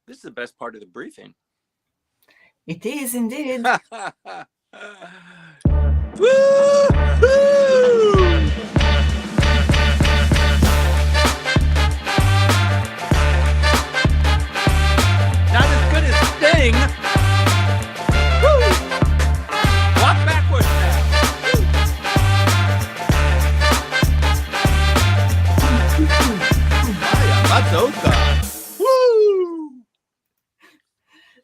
This is the best part of the briefing. It is indeed. Woo-hoo! Not as good as Sting. Woo! Walk backwards now. Maya Matsuoka. Woo!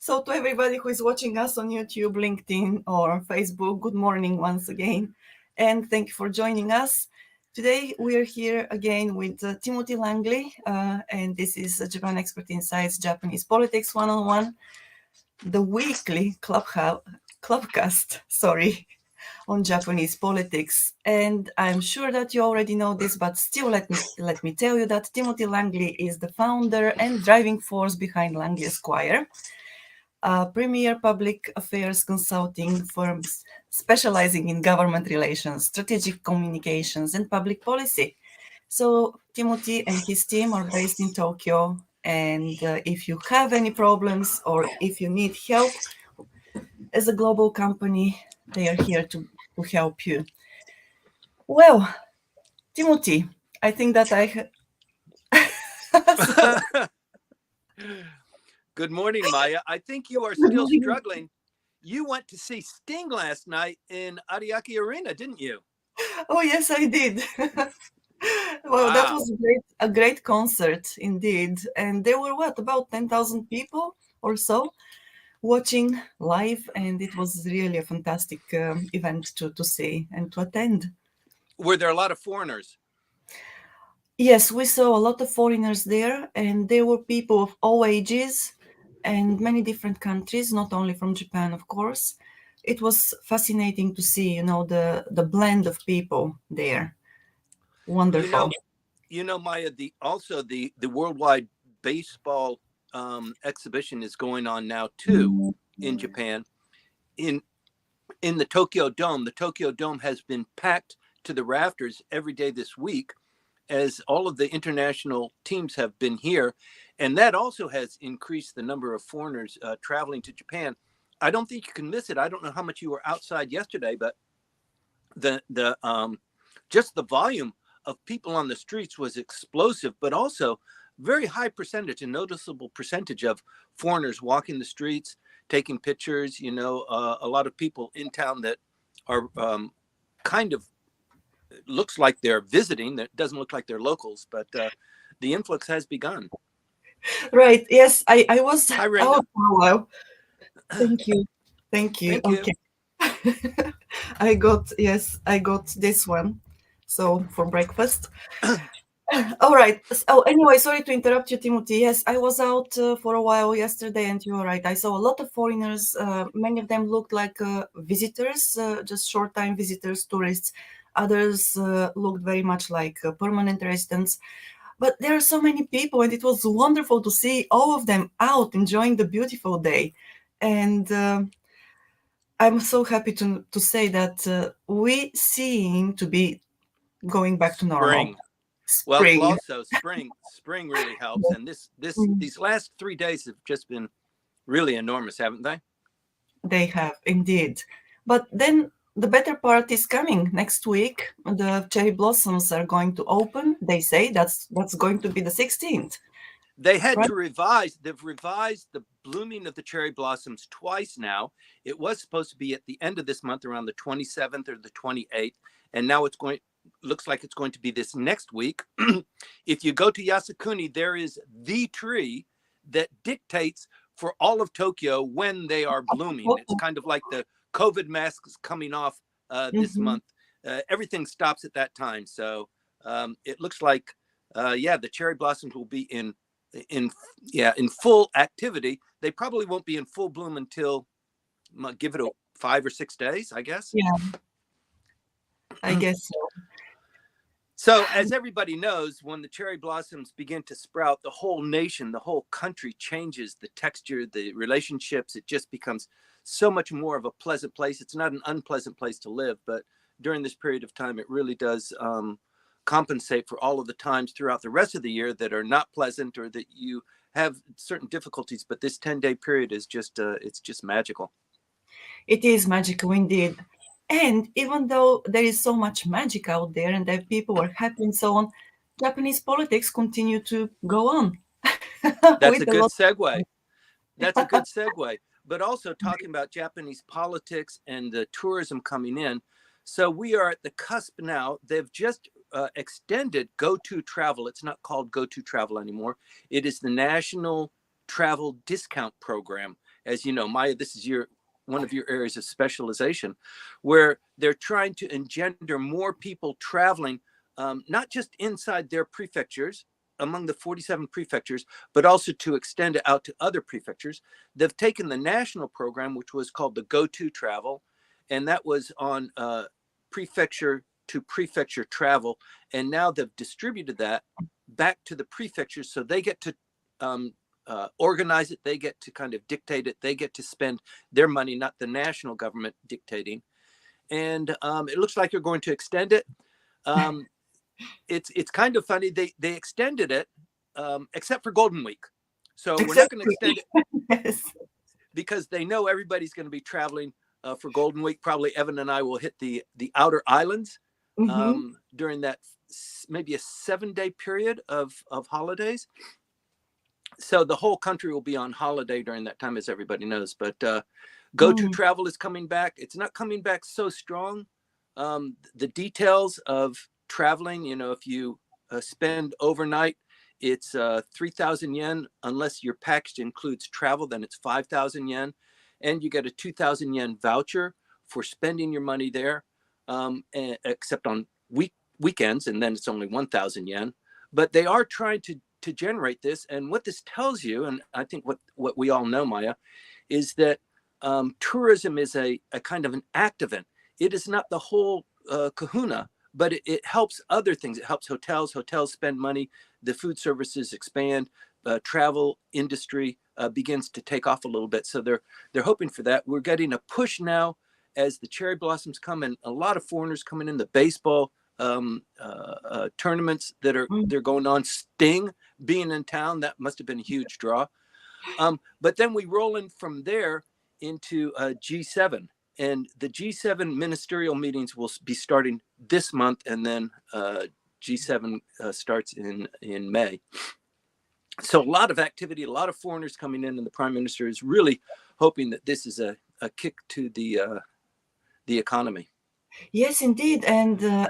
So, to everybody who is watching us on YouTube, LinkedIn, or Facebook, good morning once again. And thank you for joining us. Today, we are here again with Timothy Langley, and this is Japan Expert Insights Japanese Politics One-on-One, the weekly clubcast, on Japanese politics. And I'm sure that you already know this, but still let me tell you that Timothy Langley is the founder and driving force behind Langley Esquire, a premier public affairs consulting firm specializing in government relations, strategic communications, and public policy. So Timothy and his team are based in Tokyo. And if you have any problems or if you need help as a global company, they are here to help you. Well, Timothy, I think that so, Good morning, Maya. I think you are good still morning. struggling. You went to see Sting last night in Ariake Arena, didn't you? Oh yes, I did. Well, that Wow. was a great concert indeed. And there were what, about 10,000 people or so watching live, and it was really a fantastic event to see and to attend. Were there a lot of foreigners? Yes, we saw a lot of foreigners there, and there were people of all ages and many different countries, not only from Japan, of course. It was fascinating to see, the blend of people there. You Wonderful. know, Maya. The worldwide baseball exhibition is going on now too in Japan. In in the Tokyo Dome, the Tokyo Dome has been packed to the rafters every day this week, as all of the international teams have been here, and that also has increased the number of foreigners traveling to Japan. I don't think you can miss it. I don't know how much you were outside yesterday, but the just the volume of people on the streets was explosive, but also very high percentage, a noticeable percentage of foreigners walking the streets, taking pictures. A lot of people in town that are kind of looks like they're visiting. That doesn't look like they're locals, but the influx has begun. Right. Yes, I was. Hi, Oh, Raina. wow. Thank you. Thank you. Thank you. Okay. I got this one. So for breakfast. All right. So anyway, sorry to interrupt you, Timothy. Yes, I was out for a while yesterday, and you are right. I saw a lot of foreigners. Many of them looked like visitors, just short-time visitors, tourists. Others looked very much like permanent residents. But there are so many people, and it was wonderful to see all of them out enjoying the beautiful day. And I'm so happy to say that we seem to be going back to normal. Spring. Well, Spring. also spring really helps, and these last 3 days have just been really enormous, haven't they? They have indeed. But then the better part is coming next week. The cherry blossoms are going to open. They say that's going to be the 16th, They had right? to revise. They've revised the blooming of the cherry blossoms twice now. It was supposed to be at the end of this month, around the 27th or the 28th, and now looks like it's going to be this next week. If you go to Yasukuni, there is the tree that dictates for all of Tokyo when they are blooming. It's kind of like the COVID masks coming off this Mhm. month. Everything stops at that time. So it looks like, yeah, the cherry blossoms will be in in full activity. They probably won't be in full bloom until give it 5 or 6 days, I guess. Yeah, I guess so. So, as everybody knows, when the cherry blossoms begin to sprout, the whole nation, the whole country changes, the texture, the relationships. It just becomes so much more of a pleasant place. It's not an unpleasant place to live, but during this period of time, it really does compensate for all of the times throughout the rest of the year that are not pleasant, or that you have certain difficulties, but this 10-day period is just it's just magical. It is magical indeed. And even though there is so much magic out there and that people are happy and so on, Japanese politics continue to go on. That's a with a good lot. segue. That's a good segue. But also talking about Japanese politics and the tourism coming in. So we are at the cusp now. They've just extended Go-To Travel. It's not called Go-To Travel anymore. It is the National Travel Discount Program. As you know, Maya, this is one of your areas of specialization, where they're trying to engender more people traveling, not just inside their prefectures, among the 47 prefectures, but also to extend it out to other prefectures. They've taken the national program, which was called the Go-To Travel, and that was on prefecture to prefecture travel. And now they've distributed that back to the prefectures, so they get to organize it, they get to kind of dictate it, they get to spend their money, not the national government dictating. And it looks like you're going to extend it. It's kind of funny. They extended it, except for Golden Week. So we're not going to extend it Yes. because they know everybody's going to be traveling for Golden Week. Probably Evan and I will hit the outer islands during that maybe a 7-day period of holidays. So the whole country will be on holiday during that time, as everybody knows. But Go-To Travel is coming back. It's not coming back so strong. The details of traveling, if you spend overnight, it's 3,000 yen. Unless your package includes travel, then it's 5,000 yen. And you get a 2,000 yen voucher for spending your money there, except on weekends, and then it's only 1,000 yen. But they are trying to generate this. And what this tells you, and I think what we all know, Maya, is that tourism is a kind of an act event. It is not the whole kahuna, but it helps other things. It helps hotels. Hotels spend money. The food services expand. Travel industry begins to take off a little bit. So they're hoping for that. We're getting a push now as the cherry blossoms come, and a lot of foreigners coming in. The baseball tournaments they're going on. Sting being in town, that must have been a huge draw. But then we roll in from there into G7. And the G7 ministerial meetings will be starting this month, and then G7 starts in May. So a lot of activity, a lot of foreigners coming in, and the Prime Minister is really hoping that this is a kick to the economy. Yes, indeed. And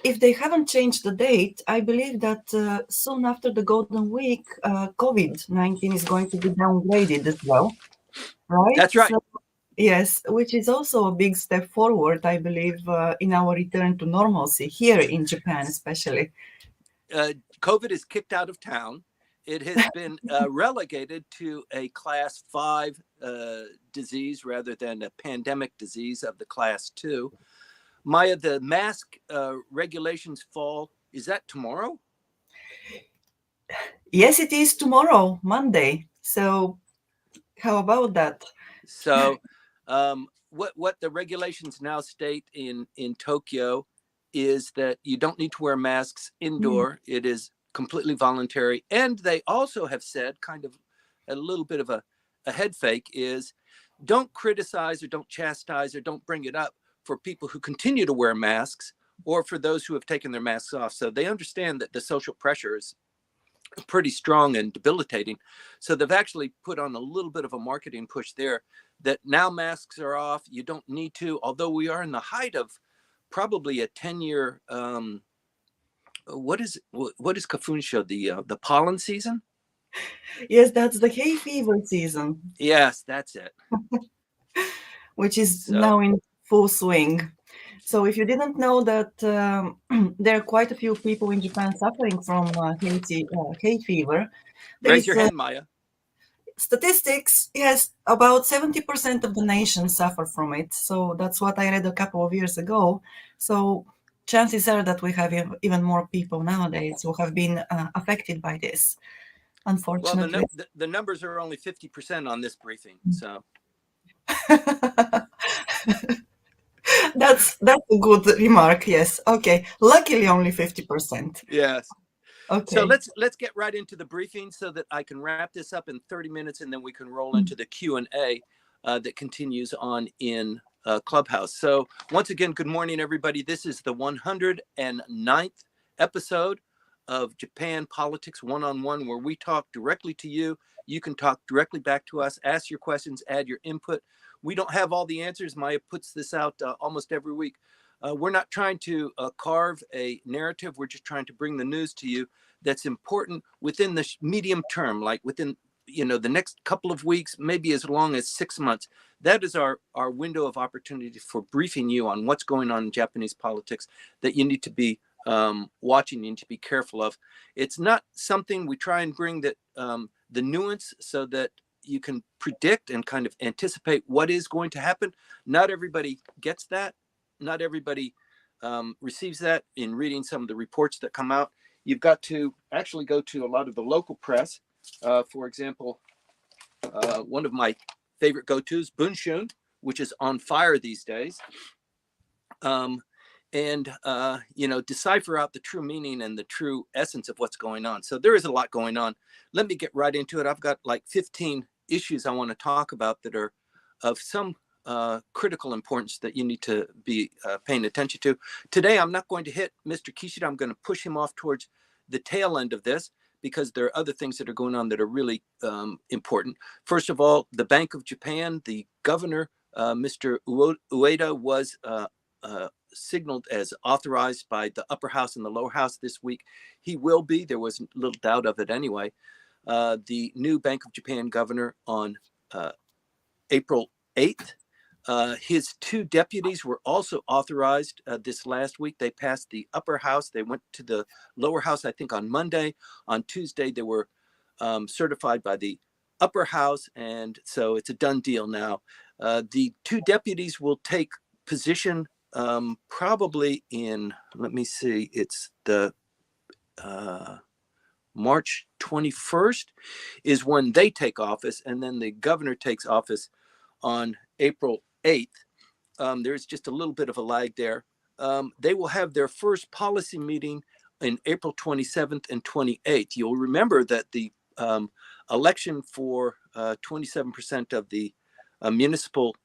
if they haven't changed the date, I believe that soon after the Golden Week, COVID-19 is going to be downgraded as well, right? That's right. So, yes, which is also a big step forward, I believe, in our return to normalcy here in Japan, especially. COVID is kicked out of town. It has been relegated to a class 5 disease rather than a pandemic disease of the class 2. Maya, the mask regulations fall. Is that tomorrow? Yes, it is tomorrow, Monday. So how about that? So what the regulations now state in Tokyo is that you don't need to wear masks indoor. It is completely voluntary. And they also have said, kind of a little bit of a head fake, is don't criticize or don't chastise or don't bring it up for people who continue to wear masks or for those who have taken their masks off. So they understand that the social pressure is pretty strong and debilitating. So they've actually put on a little bit of a marketing push there that now masks are off. You don't need to, although we are in the height of probably a 10-year, what is Kafunsho, the pollen season? Yes, that's the hay fever season. Yes, that's it. Which is now in full swing. So if you didn't know that there are quite a few people in Japan suffering from hay fever. Raise your hand, Maya. Statistics, yes, about 70% of the nation suffer from it. So that's what I read a couple of years ago. So chances are that we have even more people nowadays who have been affected by this, unfortunately. Well, the numbers are only 50% on this briefing, so. That's a good remark. Yes. Okay. Luckily, only 50%. Yes. So Okay. let's get right into the briefing so that I can wrap this up in 30 minutes, and then we can roll into the Q&A that continues on in Clubhouse. So once again, good morning, everybody. This is the 109th episode of Japan Politics One-on-One, where we talk directly to you. You can talk directly back to us, ask your questions, add your input. We don't have all the answers. Maya puts this out almost every week. We're not trying to carve a narrative. We're just trying to bring the news to you that's important within the medium term, like within the next couple of weeks, maybe as long as 6 months. That is our window of opportunity for briefing you on what's going on in Japanese politics that you need to be watching, you need to be careful of. It's not something we try and bring that the nuance so that you can predict and kind of anticipate what is going to happen. Not everybody gets that. Not everybody receives that in reading some of the reports that come out. You've got to actually go to a lot of the local press. For example, one of my favorite go-tos, Bunshun, which is on fire these days. And decipher out the true meaning and the true essence of what's going on. So there is a lot going on. Let me get right into it. I've got like 15 issues I want to talk about that are of some critical importance that you need to be paying attention to. Today, I'm not going to hit Mr. Kishida. I'm going to push him off towards the tail end of this because there are other things that are going on that are really important. First of all, the Bank of Japan, the governor, Mr. Ueda, was signaled as authorized by the upper house and the lower house this week. He will be. There was little doubt of it anyway. The new Bank of Japan governor on April 8th. His two deputies were also authorized this last week. They passed the upper house. They went to the lower house, I think, on Monday. On Tuesday, they were certified by the upper house. And so it's a done deal now. The two deputies will take position probably in, let me see, it's the March 21st is when they take office. And then the governor takes office on April 8th. There's just a little bit of a lag there. They will have their first policy meeting in April 27th and 28th. You'll remember that the election for 27% of the municipal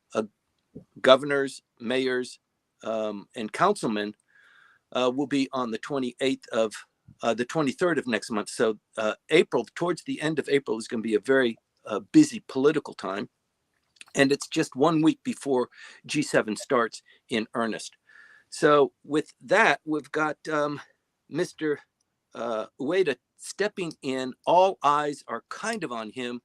governors, mayors, and councilmen will be on the 28th of the 23rd of next month. So April, towards the end of April, is going to be a very busy political time. And it's just 1 week before G7 starts in earnest. So with that, we've got Mr. Ueda stepping in. All eyes are kind of on him.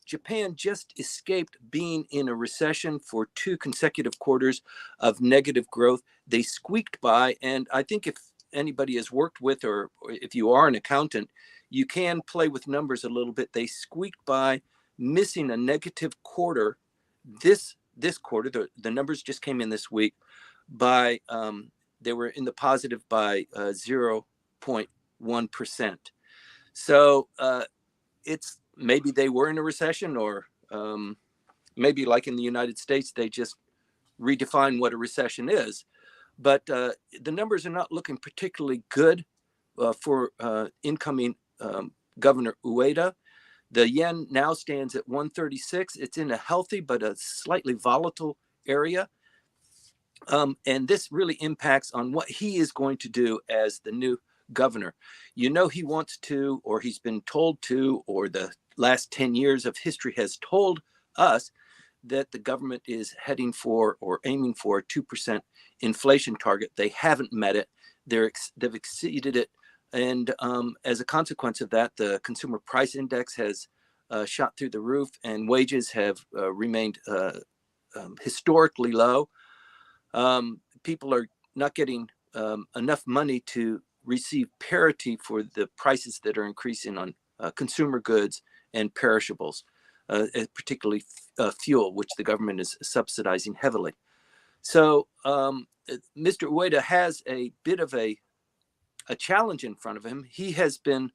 Japan just escaped being in a recession for 2 consecutive quarters of negative growth. They squeaked by. And I think if anybody has worked with, or if you are an accountant, you can play with numbers a little bit. They squeaked by, missing a negative quarter. This quarter, the numbers just came in this week by they were in the positive by 0.1%. So it's maybe they were in a recession, or maybe like in the United States, they just redefine what a recession is. But the numbers are not looking particularly good for incoming Governor Ueda. The yen now stands at 136. It's in a healthy but a slightly volatile area. And this really impacts on what he is going to do as the new governor. He wants to, or he's been told to, or the last 10 years of history has told us that the government is heading for or aiming for a 2% inflation target. They haven't met it. They've exceeded it. And as a consequence of that, the consumer price index has shot through the roof, and wages have remained historically low. People are not getting enough money to receive parity for the prices that are increasing on consumer goods and perishables, particularly fuel, which the government is subsidizing heavily. So Mr. Ueda has a bit of a challenge in front of him. He has been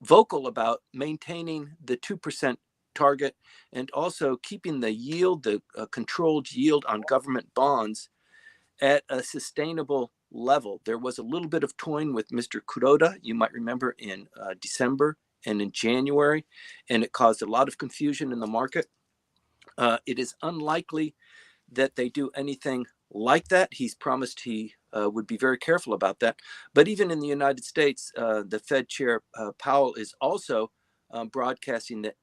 vocal about maintaining the 2% target and also keeping the yield, the controlled yield on government bonds at a sustainable level. There was a little bit of toying with Mr. Kuroda, you might remember, in December and in January, and it caused a lot of confusion in the market. It is unlikely that they do anything like that. He's promised he would be very careful about that. But even in the United States, the Fed Chair Powell is also broadcasting that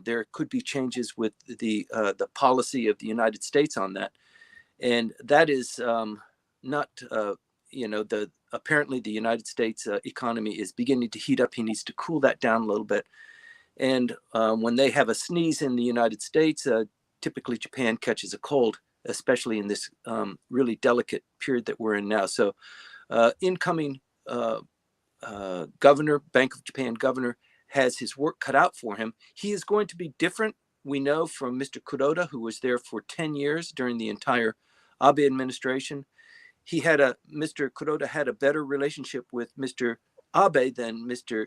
there could be changes with the policy of the United States on that, and that is not. Apparently the United States economy is beginning to heat up. He needs to cool that down a little bit. And when they have a sneeze in the United States, typically Japan catches a cold, especially in this really delicate period that we're in now. So incoming governor, Bank of Japan governor, has his work cut out for him. He is going to be different, we know, from Mr. Kuroda, who was there for 10 years during the entire Abe administration. Mr. Kuroda had a better relationship with Mr. Abe than Mr.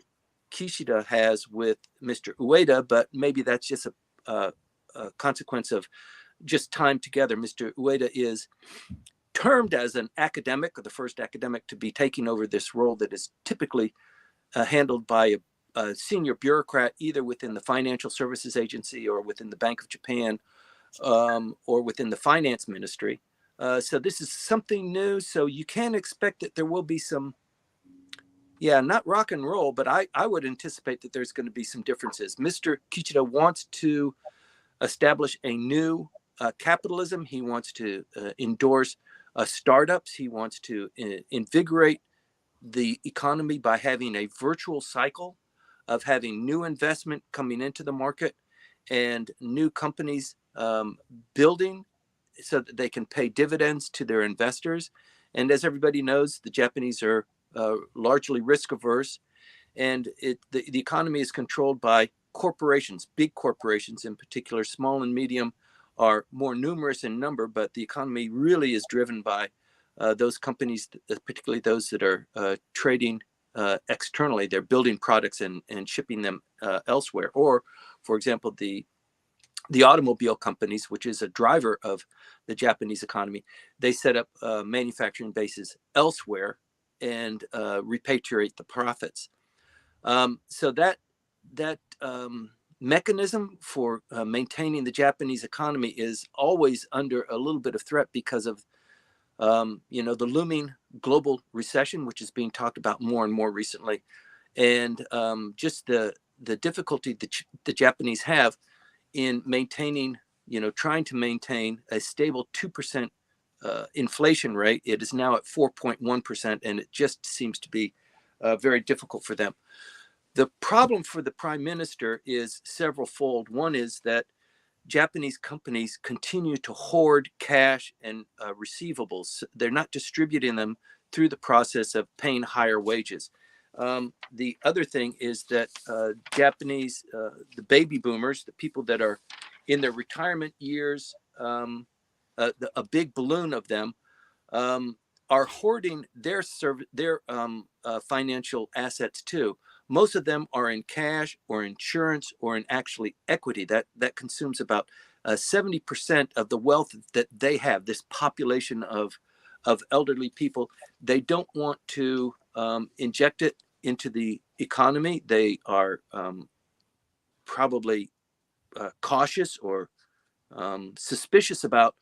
Kishida has with Mr. Ueda, but maybe that's just a consequence of just time together. Mr. Ueda is termed as an academic, or the first academic to be taking over this role that is typically handled by a senior bureaucrat, either within the Financial Services Agency or within the Bank of Japan or within the Finance Ministry. So this is something new. So you can expect that there will be some, not rock and roll, but I would anticipate that there's going to be some differences. Mr. Kishida wants to establish a new capitalism. He wants to endorse startups. He wants to invigorate the economy by having a virtual cycle of having new investment coming into the market and new companies building so that they can pay dividends to their investors. And as everybody knows, the Japanese are largely risk averse, and the economy is controlled by corporations, big corporations in particular. Small and medium are more numerous in number, but the economy really is driven by those companies, particularly those that are trading externally. They're building products and shipping them elsewhere. Or, for example, the automobile companies, which is a driver of the Japanese economy, they set up manufacturing bases elsewhere and repatriate the profits. So that mechanism for maintaining the Japanese economy is always under a little bit of threat because of the looming global recession, which is being talked about more and more recently, and just the difficulty that the Japanese have in maintaining, trying to maintain a stable 2% inflation rate. It is now at 4.1%, and it just seems to be very difficult for them. The problem for the prime minister is several-fold. One is that Japanese companies continue to hoard cash and receivables. They're not distributing them through the process of paying higher wages. The other thing is that Japanese, the baby boomers, the people that are in their retirement years, a big balloon of them, are hoarding their financial assets too. Most of them are in cash or insurance or in actually equity. That consumes about 70% of the wealth that they have. This population of elderly people, they don't want to inject it into the economy. They are probably cautious or suspicious about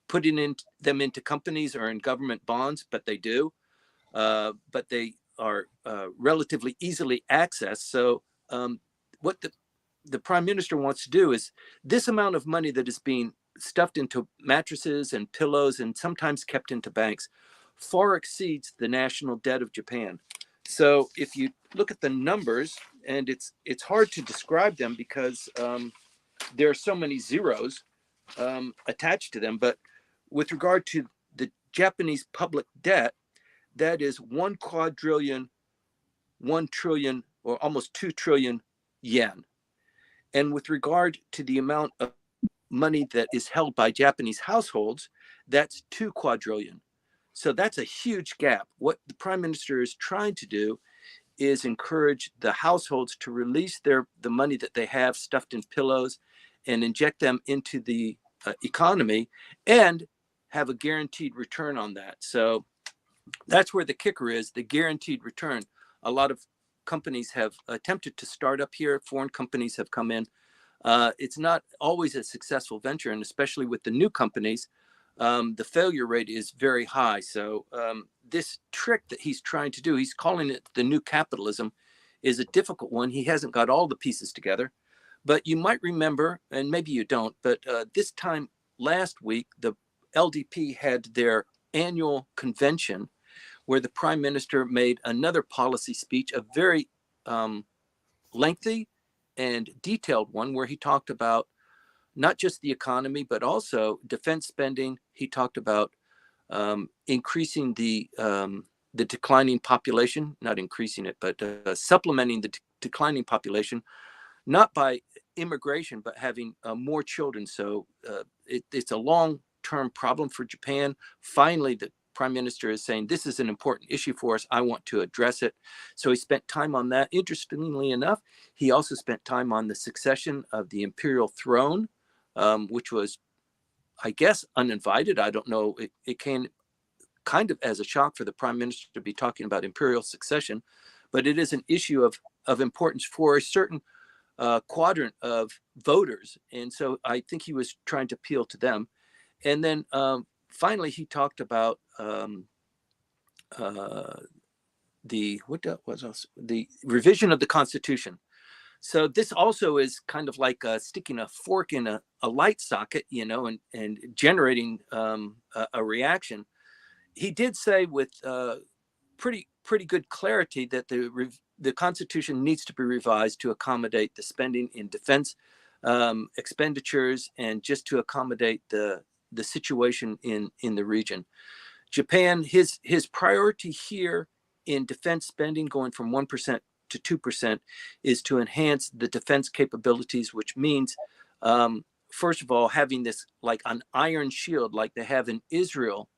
putting them into companies or in government bonds, but they do. But they are relatively easily accessed. So what the prime minister wants to do is this amount of money that is being stuffed into mattresses and pillows and sometimes kept into banks far exceeds the national debt of Japan. So if you look at the numbers, and it's hard to describe them because there are so many zeros attached to them, but with regard to the Japanese public debt, that is 1 quadrillion, 1 trillion, or almost 2 trillion yen. And with regard to the amount of money that is held by Japanese households, that's 2 quadrillion. So that's a huge gap. What the prime minister is trying to do is encourage the households to release the money that they have stuffed in pillows and inject them into the economy and have a guaranteed return on that. So That's where the kicker is, the guaranteed return. A lot of companies have attempted to start up here. Foreign companies have come in. It's not always a successful venture, and especially with the new companies, the failure rate is very high. So this trick that he's trying to do, he's calling it the new capitalism, is a difficult one. He hasn't got all the pieces together. But you might remember, and maybe you don't, but this time last week, the LDP had their annual convention where the prime minister made another policy speech, a very lengthy and detailed one, where he talked about not just the economy, but also defense spending. He talked about increasing the declining population, not increasing it, but supplementing the declining population, not by immigration, but having more children. So it's a long-term problem for Japan. Finally, the prime minister is saying, this is an important issue for us. I want to address it. So he spent time on that. Interestingly enough, he also spent time on the succession of the imperial throne, which was, I guess, uninvited. I don't know. It came kind of as a shock for the prime minister to be talking about imperial succession, but it is an issue of importance for a certain quadrant of voters. And so I think he was trying to appeal to them. And then finally, he talked about the revision of the Constitution. So this also is kind of like sticking a fork in a light socket, and generating a reaction. He did say with pretty good clarity that the Constitution needs to be revised to accommodate the spending in defense expenditures, and just to accommodate the situation in the region. Japan, his priority here in defense spending, going from 1% to 2%, is to enhance the defense capabilities, which means, first of all, having this like an iron shield like they have in Israel.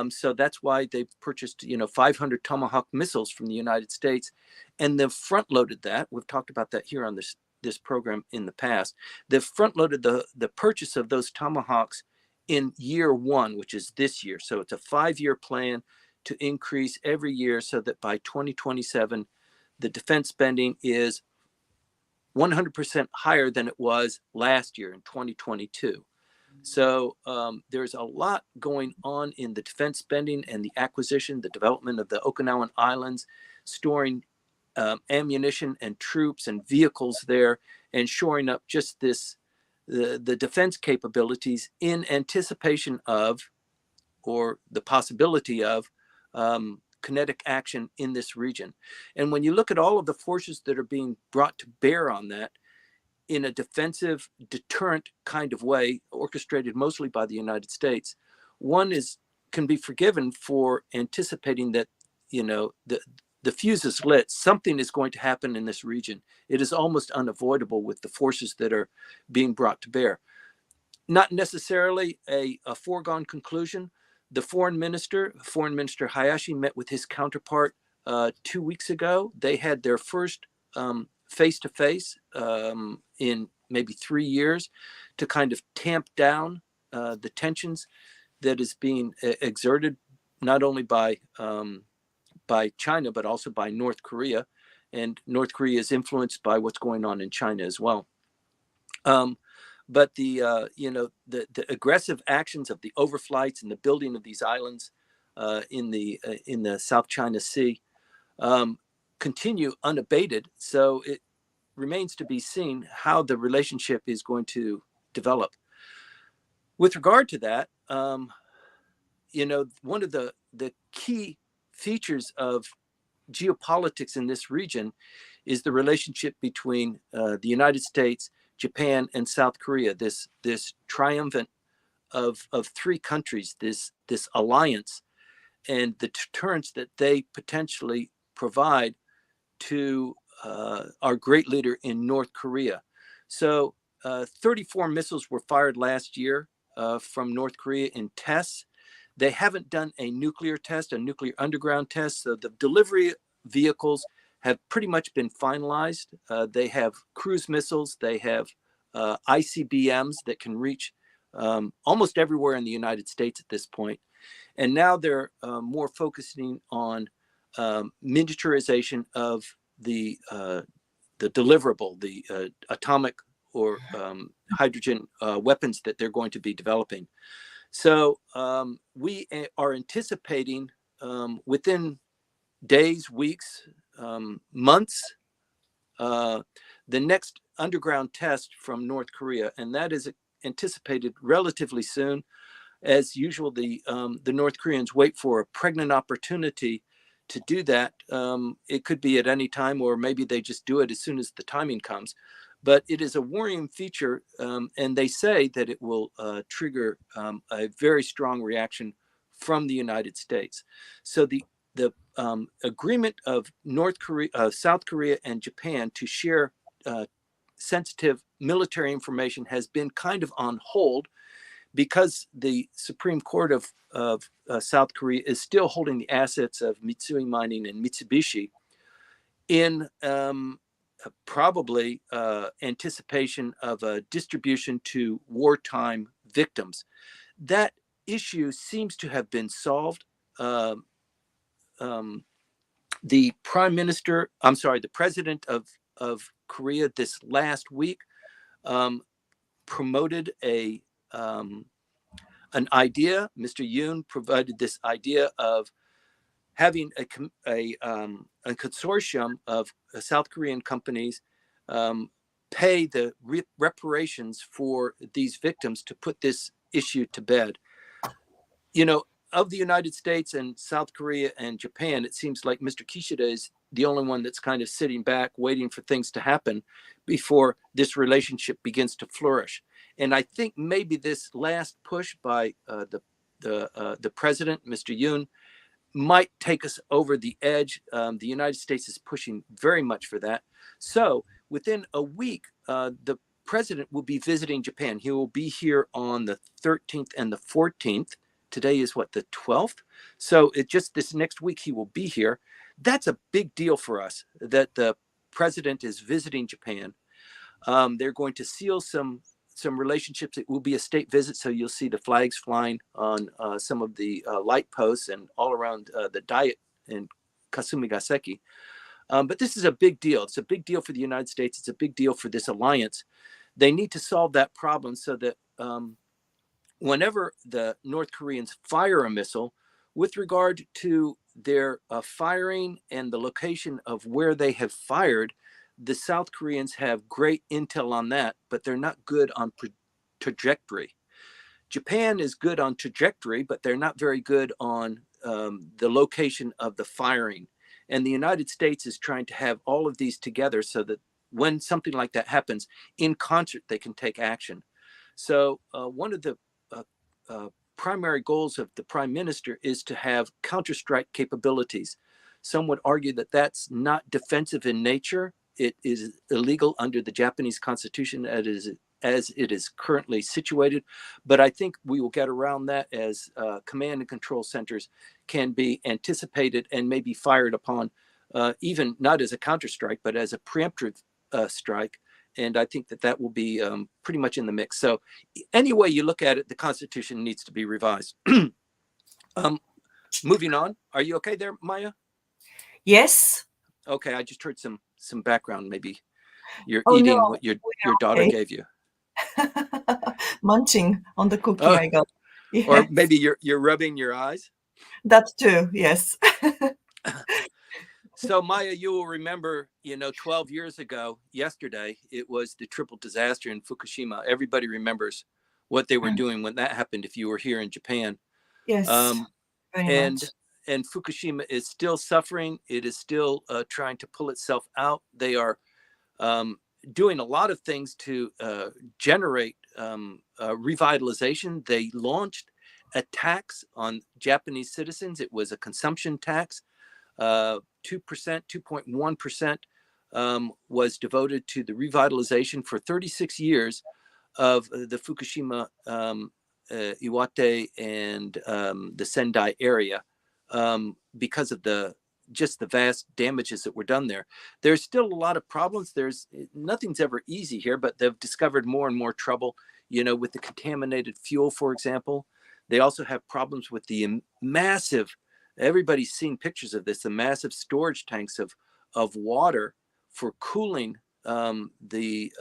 So that's why they've purchased, 500 Tomahawk missiles from the United States, and they've front-loaded that. We've talked about that here on this program in the past. They've front-loaded the purchase of those Tomahawks in year one, which is this year. So it's a 5-year plan to increase every year, so that by 2027, the defense spending is 100% higher than it was last year in 2022. So there's a lot going on in the defense spending and the acquisition, the development of the Okinawan Islands, storing ammunition and troops and vehicles there, and shoring up just the defense capabilities in anticipation of, or the possibility of, kinetic action in this region. And when you look at all of the forces that are being brought to bear on that, in a defensive deterrent kind of way, orchestrated mostly by the United States, one can be forgiven for anticipating that, the fuse is lit. Something is going to happen in this region. It is almost unavoidable with the forces that are being brought to bear. Not necessarily a foregone conclusion. The foreign minister Hayashi, met with his counterpart 2 weeks ago. They had their first face-to-face in maybe 3 years, to kind of tamp down the tensions that is being exerted not only by China, but also by North Korea. And North Korea is influenced by what's going on in China as well. But the aggressive actions of the overflights and the building of these islands in the South China Sea continue unabated. So it remains to be seen how the relationship is going to develop. With regard to that, one of the key features of geopolitics in this region is the relationship between the United States, Japan, and South Korea. This triumvirate of three countries, this alliance, and the deterrence that they potentially provide to our great leader in North Korea. So 34 missiles were fired last year from North Korea in tests. They haven't done a nuclear test, a nuclear underground test. So the delivery vehicles have pretty much been finalized. They have cruise missiles. They have ICBMs that can reach almost everywhere in the United States at this point. And now they're more focusing on miniaturization of the deliverable, the atomic or hydrogen weapons that they're going to be developing. So we are anticipating within days, weeks, months, the next underground test from North Korea, and that is anticipated relatively soon. As usual, the North Koreans wait for a pregnant opportunity to do that. It could be at any time, or maybe they just do it as soon as the timing comes. But it is a worrying feature, and they say that it will trigger a very strong reaction from the United States. So the agreement of South Korea, and Japan to share sensitive military information has been kind of on hold because the Supreme Court of South Korea is still holding the assets of Mitsui Mining and Mitsubishi in probably anticipation of a distribution to wartime victims. That issue seems to have been solved. The the president of Korea this last week promoted an idea. Mr. Yoon provided this idea of having a consortium of South Korean companies pay the reparations for these victims to put this issue to bed. You know, of the United States and South Korea and Japan, it seems like Mr. Kishida is the only one that's kind of sitting back, waiting for things to happen before this relationship begins to flourish. And I think maybe this last push by the president, Mr. Yoon, might take us over the edge. The United States is pushing very much for that. So within a week, the president will be visiting Japan. He will be here on the 13th and the 14th. Today is what, the 12th? So it just this next week he will be here. That's a big deal for us that the president is visiting Japan. They're going to seal some relationships. It will be a state visit, so you'll see the flags flying on some of the light posts and all around the Diet in Kasumigaseki. But this is a big deal. It's a big deal for the United States. It's a big deal for this alliance. They need to solve that problem so that whenever the North Koreans fire a missile, with regard to their firing and the location of where they have fired, the South Koreans have great intel on that, but they're not good on trajectory. Japan is good on trajectory, but they're not very good on the location of the firing. And the United States is trying to have all of these together so that when something like that happens, in concert, they can take action. So one of the primary goals of the prime minister is to have counterstrike capabilities. Some would argue that that's not defensive in nature. It is illegal under the Japanese constitution as it is currently situated. But I think we will get around that as command and control centers can be anticipated and maybe fired upon, even not as a counterstrike, but as a preemptive strike. And I think that will be pretty much in the mix. So any way you look at it, the Constitution needs to be revised. Moving on. Are you okay there, Maya? Yes. Okay, I just heard some background. Maybe you're Oh, eating no, what your daughter gave you. Munching on the cookie I got. Yes. Or maybe you're rubbing your eyes. That too, yes. So Maya, you will remember, 12 years ago, yesterday, it was the triple disaster in Fukushima. Everybody remembers what they were doing when that happened, if you were here in Japan. Yes, very much. And Fukushima is still suffering. It is still trying to pull itself out. They are doing a lot of things to generate revitalization. They launched a tax on Japanese citizens. It was a consumption tax. 2%, 2.1% was devoted to the revitalization for 36 years of the Fukushima, Iwate, and the Sendai area because of the vast damages that were done there. There's still a lot of problems. Nothing's ever easy here, but they've discovered more and more trouble, with the contaminated fuel, for example. They also have problems with the massive, everybody's seen pictures of this, the massive storage tanks of water for cooling the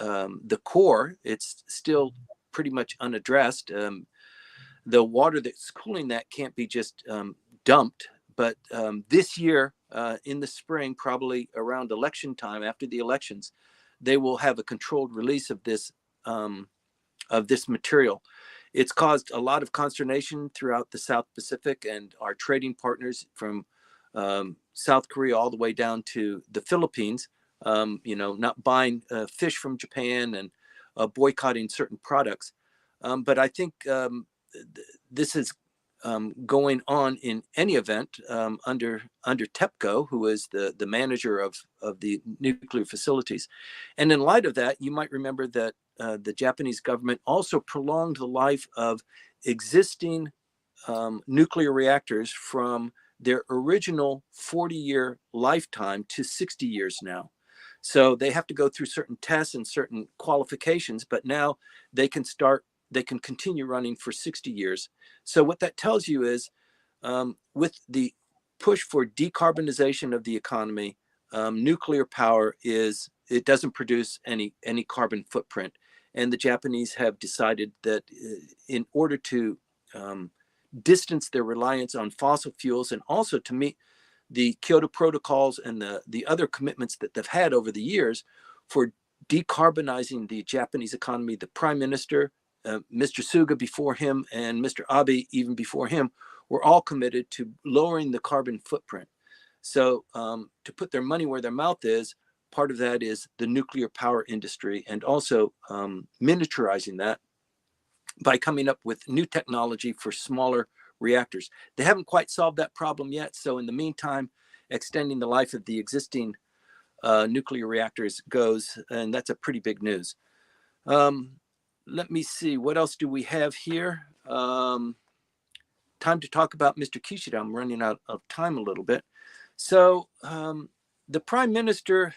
core. It's still pretty much unaddressed. The water that's cooling that can't be just dumped. But this year, in the spring, probably around election time, after the elections, they will have a controlled release of this material. It's caused a lot of consternation throughout the South Pacific, and our trading partners from South Korea all the way down to the Philippines, not buying fish from Japan and boycotting certain products. But I think this is going on in any event under TEPCO, who is the manager of the nuclear facilities. And in light of that, you might remember that the Japanese government also prolonged the life of existing nuclear reactors from their original 40-year lifetime to 60 years now. So they have to go through certain tests and certain qualifications, but now they can continue running for 60 years. So what that tells you is with the push for decarbonization of the economy, nuclear power it doesn't produce any carbon footprint. And the Japanese have decided that in order to distance their reliance on fossil fuels, and also to meet the Kyoto protocols and the other commitments that they've had over the years for decarbonizing the Japanese economy, the prime minister, Mr. Suga before him, and Mr. Abe even before him, were all committed to lowering the carbon footprint. So to put their money where their mouth is, part of that is the nuclear power industry, and also miniaturizing that by coming up with new technology for smaller reactors. They haven't quite solved that problem yet. So in the meantime, extending the life of the existing nuclear reactors goes, and that's a pretty big news. Let me see, what else do we have here? Time to talk about Mr. Kishida. I'm running out of time a little bit. So the prime minister,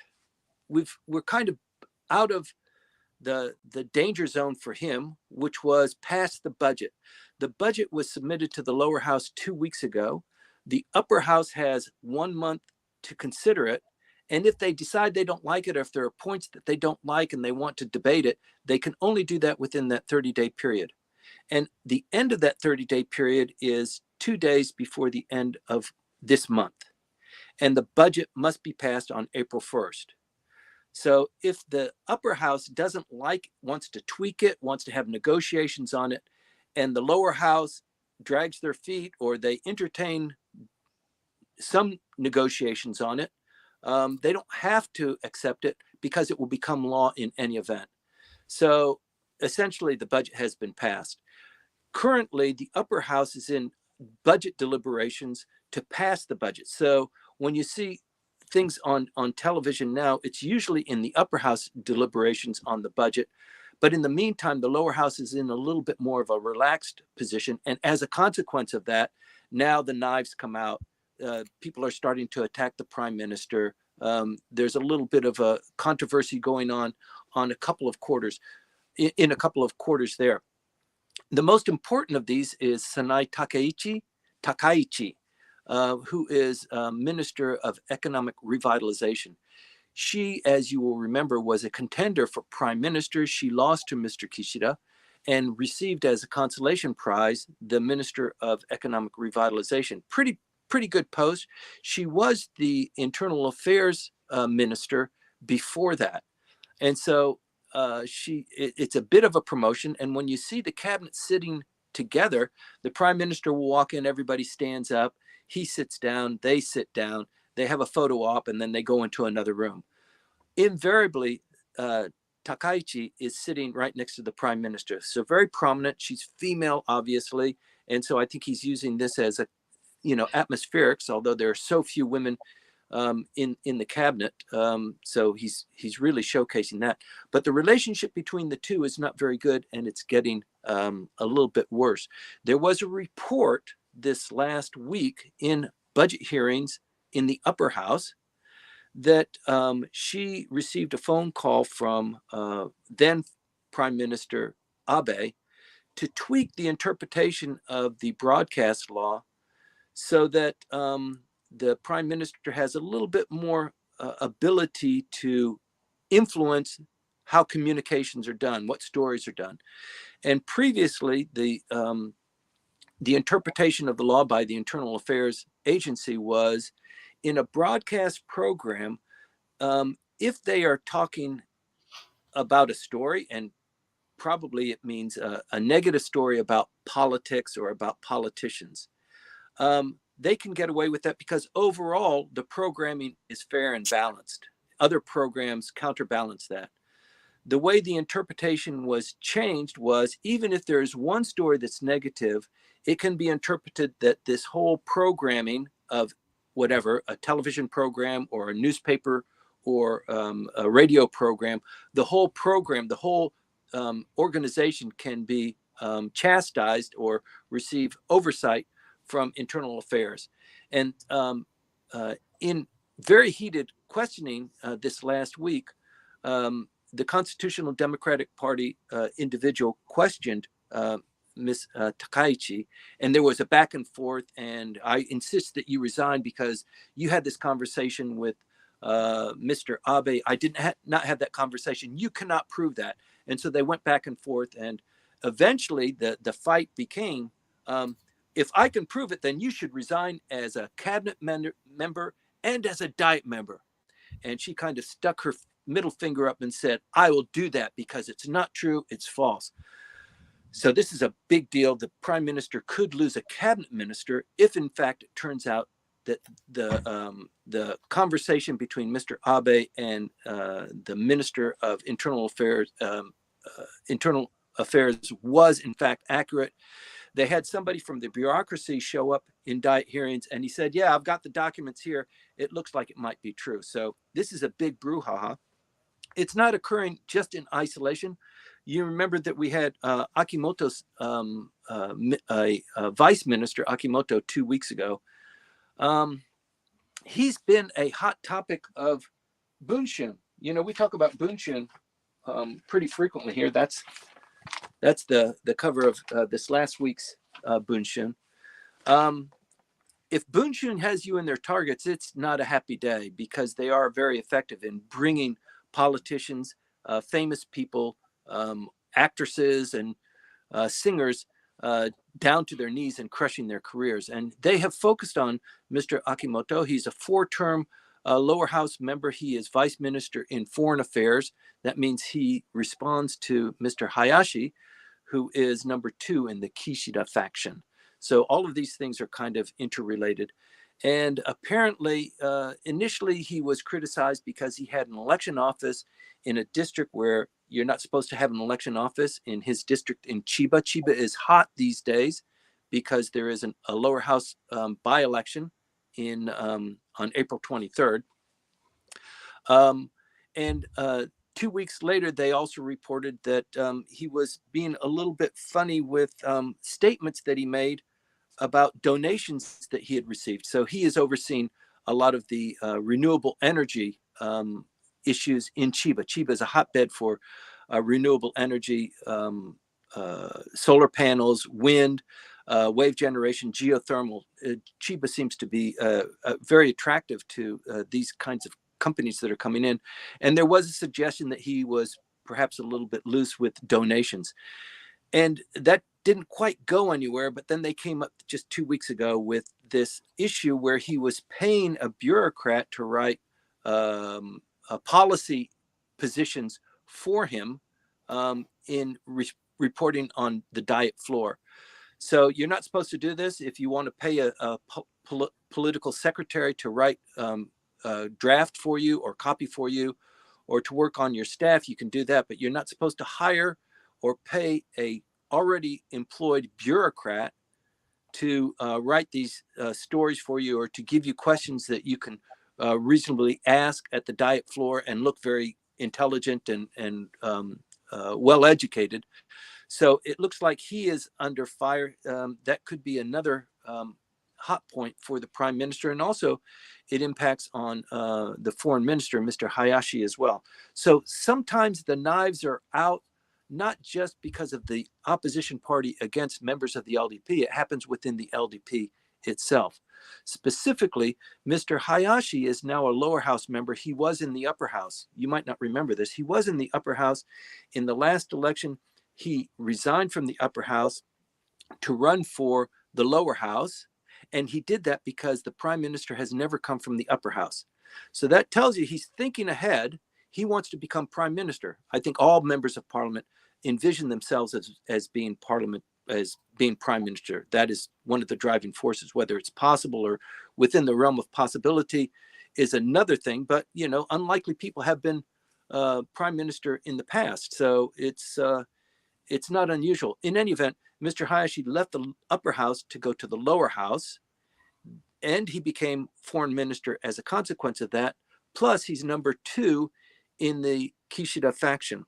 we're kind of out of the danger zone for him, which was past the budget. The budget was submitted to the lower house 2 weeks ago. The upper house has 1 month to consider it. And if they decide they don't like it, or if there are points that they don't like and they want to debate it, they can only do that within that 30-day period. And the end of that 30-day period is 2 days before the end of this month. And the budget must be passed on April 1st. So if the upper house wants to tweak it, wants to have negotiations on it, and the lower house drags their feet, or they entertain some negotiations on it, they don't have to accept it because it will become law in any event. So essentially the budget has been passed. Currently, the upper house is in budget deliberations to pass the budget. So when you see things on television now, it's usually in the upper house deliberations on the budget. But in the meantime, the lower house is in a little bit more of a relaxed position. And as a consequence of that, now the knives come out. People are starting to attack the prime minister. There's a little bit of a controversy going on a couple of quarters, in a couple of quarters there. The most important of these is Sanai Takaichi, who is Minister of Economic Revitalization. She, as you will remember, was a contender for prime minister. She lost to Mr. Kishida and received as a consolation prize the Minister of Economic Revitalization. Pretty good post. She was the Internal Affairs Minister before that. And so it's a bit of a promotion. And when you see the cabinet sitting together, the prime minister will walk in, everybody stands up, he sits down, they sit down, they have a photo op, and then they go into another room. Invariably, Takaichi is sitting right next to the prime minister. So very prominent. She's female, obviously. And so I think he's using this as a, atmospherics, although there are so few women in the cabinet. So he's really showcasing that. But the relationship between the two is not very good, and it's getting a little bit worse. There was a report this last week in budget hearings in the upper house that she received a phone call from then Prime Minister Abe to tweak the interpretation of the broadcast law so that the prime minister has a little bit more ability to influence how communications are done, what stories are done. And previously, the interpretation of the law by the Internal Affairs Agency was in a broadcast program, if they are talking about a story, and probably it means a negative story about politics or about politicians, they can get away with that because overall the programming is fair and balanced. Other programs counterbalance that. The way the interpretation was changed was even if there's one story that's negative, it can be interpreted that this whole programming of whatever, a television program or a newspaper or a radio program, the whole program, the whole organization can be chastised or receive oversight from internal affairs. And in very heated questioning this last week, the Constitutional Democratic Party individual questioned Ms. Takaichi, and there was a back and forth, and I insist that you resign because you had this conversation with Mr. Abe. I did not have that conversation. You cannot prove that. And so they went back and forth, and eventually the fight became, if I can prove it, then you should resign as a cabinet member and as a Diet member. And she kind of stuck her middle finger up and said, I will do that because it's not true, it's false. So this is a big deal. The prime minister could lose a cabinet minister if in fact it turns out that the conversation between Mr. Abe and the Minister of Internal Affairs was in fact accurate. They had somebody from the bureaucracy show up in Diet hearings, and he said, yeah, I've got the documents here. It looks like it might be true. So this is a big brouhaha. It's not occurring just in isolation. You remember that we had Akimoto's vice minister, Akimoto, 2 weeks ago. He's been a hot topic of Bunshun. You know, we talk about Bunshun pretty frequently here. That's the cover of this last week's Bunshun. If Bunshun has you in their targets, it's not a happy day because they are very effective in bringing politicians, famous people, actresses, and singers down to their knees and crushing their careers. And they have focused on Mr. Akimoto. He's a 4-term lower house member. He is vice minister in foreign affairs. That means he responds to Mr. Hayashi, who is number 2 in the Kishida faction. So all of these things are kind of interrelated. And apparently, initially he was criticized because he had an election office in a district where you're not supposed to have an election office, in his district in Chiba. Chiba is hot these days because there is a lower house by-election on April 23rd. And 2 weeks later, they also reported that he was being a little bit funny with statements that he made about donations that he had received. So he has overseen a lot of the renewable energy issues in Chiba. Chiba is a hotbed for renewable energy, solar panels, wind, wave generation, geothermal. Chiba seems to be very attractive to these kinds of companies that are coming in. And there was a suggestion that he was perhaps a little bit loose with donations. And that didn't quite go anywhere, but then they came up just 2 weeks ago with this issue where he was paying a bureaucrat to write policy positions for him in reporting on the Diet floor. So you're not supposed to do this. If you want to pay a political secretary to write draft for you or copy for you, or to work on your staff, you can do that, but you're not supposed to hire or pay a already employed bureaucrat to write these stories for you, or to give you questions that you can reasonably ask at the Diet floor and look very intelligent and well educated. So it looks like he is under fire. That could be another hot point for the prime minister, and also it impacts on the foreign minister, Mr. Hayashi, as well. So sometimes the knives are out. not just because of the opposition party against members of the LDP. It happens within the LDP itself. Specifically, Mr. Hayashi is now a lower house member. He was in the upper house. You might not remember this. He was in the upper house. In the last election, he resigned from the upper house to run for the lower house. And he did that because the prime minister has never come from the upper house. So that tells you he's thinking ahead. He wants to become prime minister. I think all members of parliament envision themselves as being prime minister. That is one of the driving forces. Whether it's possible or within the realm of possibility is another thing. But, you know, unlikely people have been prime minister in the past. So it's not unusual. In any event, Mr. Hayashi left the upper house to go to the lower house, and he became foreign minister as a consequence of that. Plus, he's number 2 in the Kishida faction.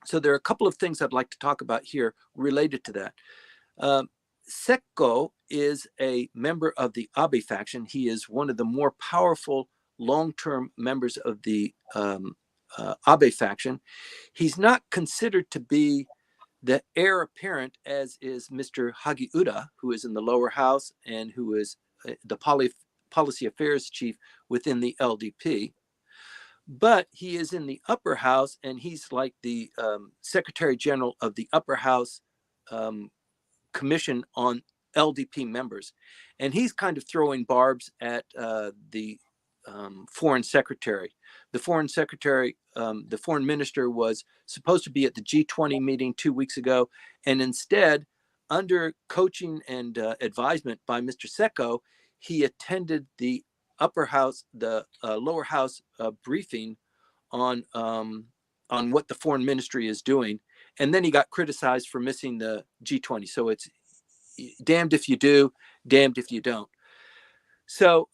So there are a couple of things I'd like to talk about here related to that. Sekko is a member of the Abe faction. He is one of the more powerful long-term members of the Abe faction. He's not considered to be the heir apparent, as is Mr. Hagiuda, who is in the lower house and who is the policy affairs chief within the LDP. But he is in the upper house, and he's like the secretary general of the upper house commission on LDP members. And he's kind of throwing barbs at the foreign secretary. The foreign secretary, the foreign minister, was supposed to be at the G20 meeting 2 weeks ago. And instead, under coaching and advisement by Mr. Sekko, he attended the upper house, the lower house briefing on what the foreign ministry is doing. And then he got criticized for missing the G20. So it's damned if you do, damned if you don't. So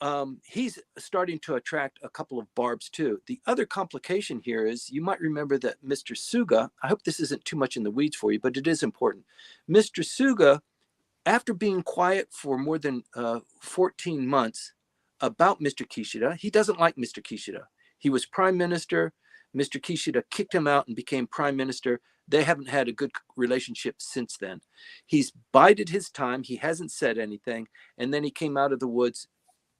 he's starting to attract a couple of barbs too. The other complication here is, you might remember that Mr. Suga, I hope this isn't too much in the weeds for you, but it is important. Mr. Suga, after being quiet for more than 14 months about Mr. Kishida, he doesn't like Mr. Kishida. He was prime minister. Mr. Kishida kicked him out and became prime minister. They haven't had a good relationship since then. He's bided his time. He hasn't said anything. And then he came out of the woods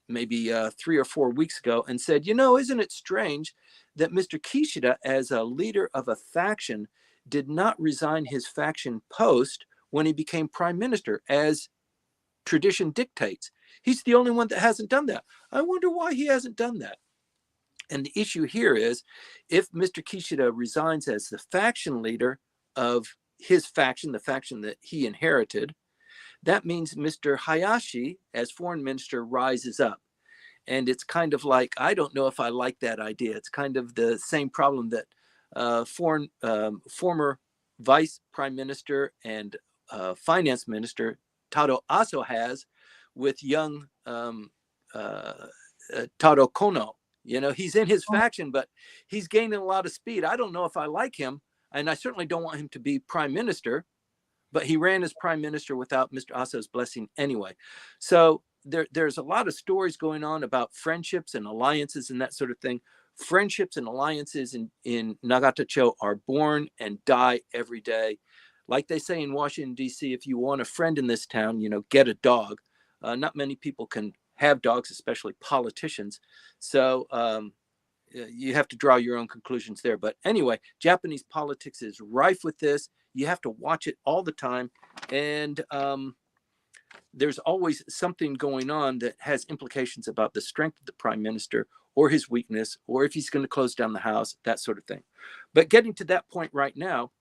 maybe 3 or 4 weeks ago and said, you know, isn't it strange that Mr. Kishida, as a leader of a faction, did not resign his faction post when he became prime minister, as tradition dictates. He's the only one that hasn't done that. I wonder why he hasn't done that. And the issue here is, if Mr. Kishida resigns as the faction leader of his faction, the faction that he inherited, that means Mr. Hayashi, as foreign minister, rises up. And it's kind of like, I don't know if I like that idea. It's kind of the same problem that former vice prime minister and finance minister Taro Aso has with young Taro Kono. You know, he's in his faction, but he's gaining a lot of speed. I don't know if I like him, and I certainly don't want him to be prime minister, but he ran as prime minister without Mr. Aso's blessing anyway. So there's a lot of stories going on about friendships and alliances and that sort of thing. Friendships and alliances in Nagata-cho are born and die every day. Like they say in Washington, D.C., if you want a friend in this town, you know, get a dog. Not many people can have dogs, especially politicians. So you have to draw your own conclusions there. But anyway, Japanese politics is rife with this. You have to watch it all the time. And there's always something going on that has implications about the strength of the prime minister or his weakness, or if he's going to close down the house, that sort of thing. But getting to that point right now,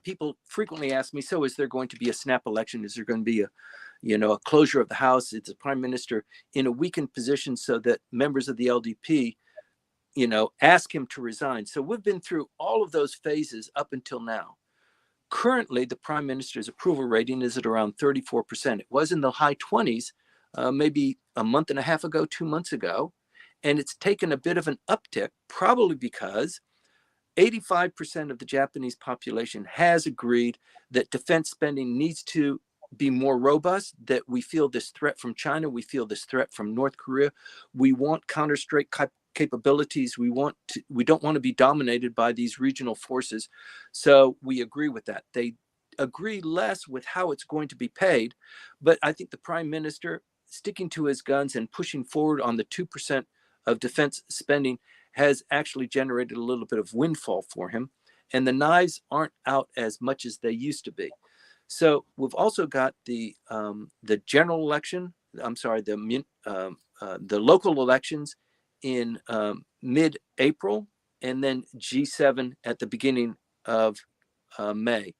people frequently ask me, so is there going to be a snap election? Is there going to be a closure of the House? It's the prime minister in a weakened position so that members of the LDP, ask him to resign. So we've been through all of those phases up until now. Currently, the prime minister's approval rating is at around 34%. It was in the high 20s, maybe a month and a half ago, 2 months ago. And it's taken a bit of an uptick, probably because 85% of the Japanese population has agreed that defense spending needs to be more robust, that we feel this threat from China, we feel this threat from North Korea. We want counter-strike capabilities. We don't want to be dominated by these regional forces. So we agree with that. They agree less with how it's going to be paid, but I think the prime minister sticking to his guns and pushing forward on the 2% of defense spending has actually generated a little bit of windfall for him. And the knives aren't out as much as they used to be. So we've also got the general election. I'm sorry, the local elections in mid-April, and then G7 at the beginning of May.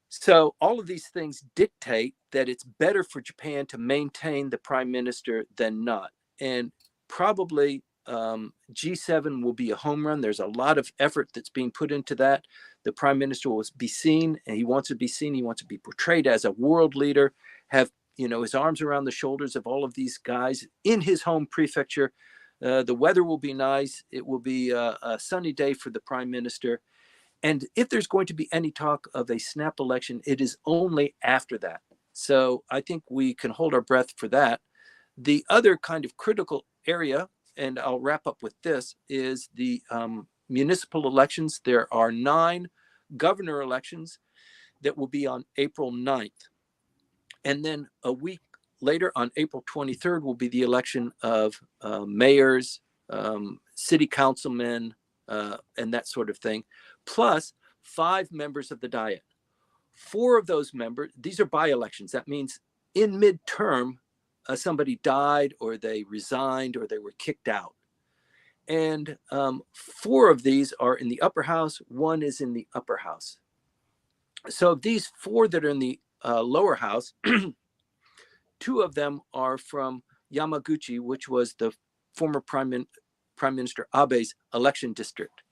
So all of these things dictate that it's better for Japan to maintain the prime minister than not. And probably G7 will be a home run. There's a lot of effort that's being put into that. The prime minister will be seen, and he wants to be seen. He wants to be portrayed as a world leader, have his arms around the shoulders of all of these guys in his home prefecture. The weather will be nice. It will be a sunny day for the prime minister. And if there's going to be any talk of a snap election, it is only after that. So I think we can hold our breath for that. The other kind of critical area, and I'll wrap up with this, is the municipal elections. There are 9 governor elections that will be on April 9th. And then a week later, on April 23rd, will be the election of mayors, city councilmen, and that sort of thing, plus 5 members of the Diet. 4 of those members, these are by-elections. That means in midterm, somebody died or they resigned or they were kicked out. And 4 of these are in the upper house, 1 is in the upper house. So of these 4 that are in the lower house, 2 of them are from Yamaguchi, which was the former Prime Minister Abe's election district.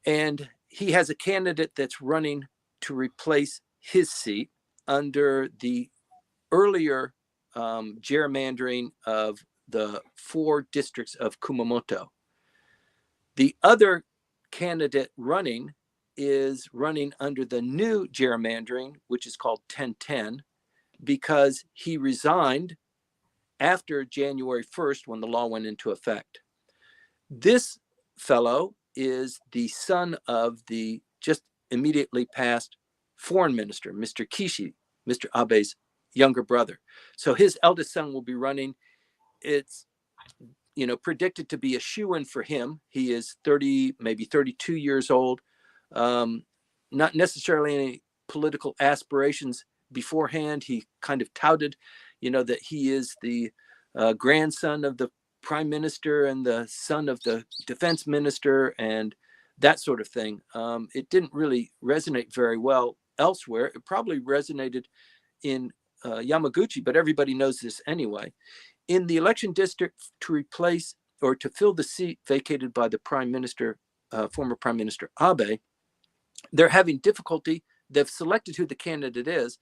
And he has a candidate that's running to replace his seat under the earlier gerrymandering of the 4 districts of Kumamoto. The other candidate running is running under the new gerrymandering, which is called 1010, because he resigned after January 1st when the law went into effect. This fellow is the son of the just immediately passed foreign minister, Mr. Kishi, Mr. Abe's younger brother. So his eldest son will be running. It's predicted to be a shoo-in for him. He is 30, maybe 32 years old. Not necessarily any political aspirations beforehand. He kind of touted, that he is the grandson of the prime minister and the son of the defense minister and that sort of thing. It didn't really resonate very well elsewhere. It probably resonated in Yamaguchi, but everybody knows this anyway. In the election district to replace or to fill the seat vacated by the prime minister, former prime minister Abe, they're having difficulty. They've selected who the candidate is.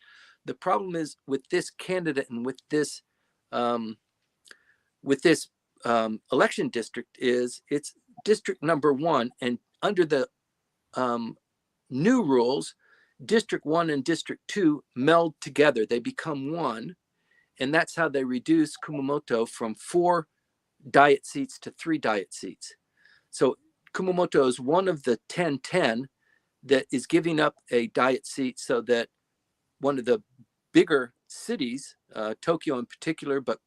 The problem is with this candidate and with this election district is it's district number 1, and under the new rules, district 1 and district 2 meld together. They become one, and that's how they reduce Kumamoto from 4 Diet seats to 3 Diet seats. So Kumamoto is one of the 1010 that is giving up a Diet seat so that one of the bigger cities, Tokyo in particular, but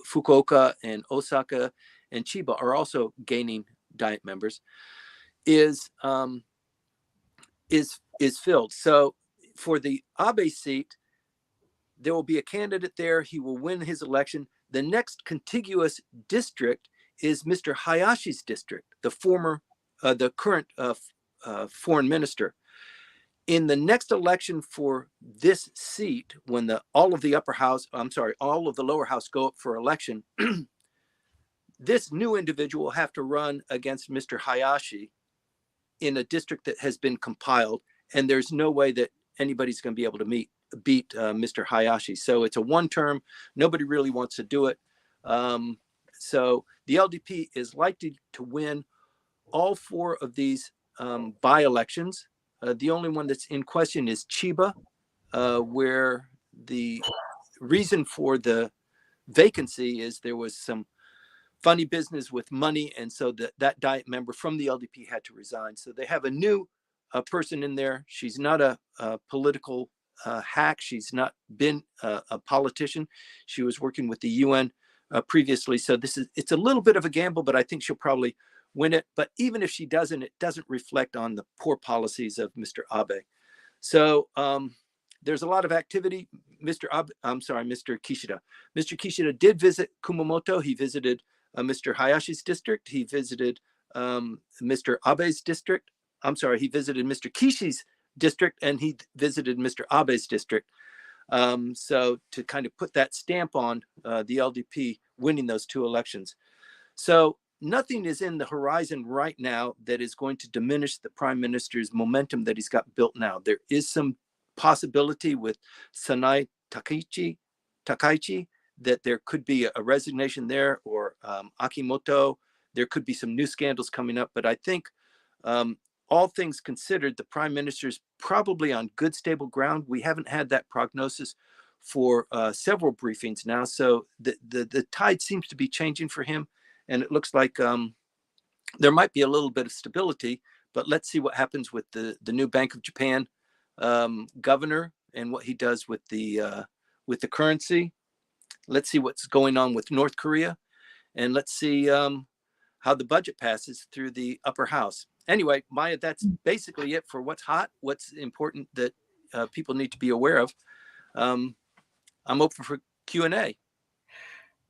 Fukuoka and Osaka and Chiba are also gaining Diet members, is filled. So for the Abe seat, there will be a candidate there. He will win his election. The next contiguous district is Mr. Hayashi's district, the current foreign minister. In the next election for this seat, when all of the lower house go up for election, this new individual will have to run against Mr. Hayashi in a district that has been compiled, and there's no way that anybody's going to be able to beat Mr. Hayashi. So it's a one-term. Nobody really wants to do it. So the LDP is likely to win all 4 of these by-elections. The only one that's in question is Chiba, where the reason for the vacancy is there was some funny business with money, and so that Diet member from the LDP had to resign. So they have a new person in there. She's not a political hack. She's not been a politician. She was working with the UN previously. So it's a little bit of a gamble, but I think she'll probably win it. But even if she doesn't, it doesn't reflect on the poor policies of Mr. Abe. So there's a lot of activity. Mr. Kishida. Mr. Kishida did visit Kumamoto. He visited Mr. Hayashi's district. He visited Mr. Abe's district. He visited Mr. Kishi's district, and he visited Mr. Abe's district. So to kind of put that stamp on the LDP winning those two elections. So nothing is in the horizon right now that is going to diminish the prime minister's momentum that he's got built now. There is some possibility with Sanai Takaichi that there could be a resignation there, or Akimoto. There could be some new scandals coming up, but I think all things considered, the prime minister's probably on good, stable ground. We haven't had that prognosis for several briefings now, so the tide seems to be changing for him, and it looks like there might be a little bit of stability. But let's see what happens with the new Bank of Japan governor and what he does with the currency. Let's see what's going on with North Korea, and let's see how the budget passes through the upper house. Anyway, Maya, that's basically it for what's hot, what's important that people need to be aware of. I'm open for Q&A.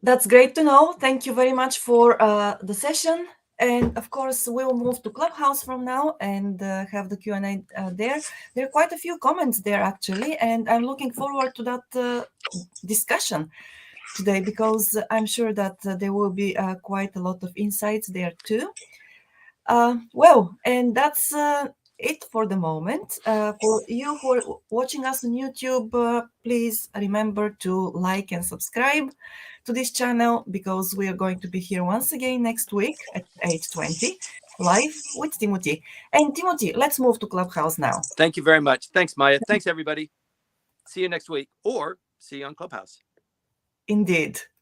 That's great to know. Thank you very much for the session. And of course, we'll move to Clubhouse from now and have the Q&A there. There are quite a few comments there, actually, and I'm looking forward to that discussion today, because I'm sure that there will be quite a lot of insights there too. Well, and that's it for the moment. For you who are watching us on YouTube, please remember to like and subscribe to this channel, because we are going to be here once again next week at 8:20 live with Timothy. And Timothy, let's move to Clubhouse now. Thank you very much. Thanks, Maya. Thanks, everybody. See you next week, or see you on Clubhouse. Indeed.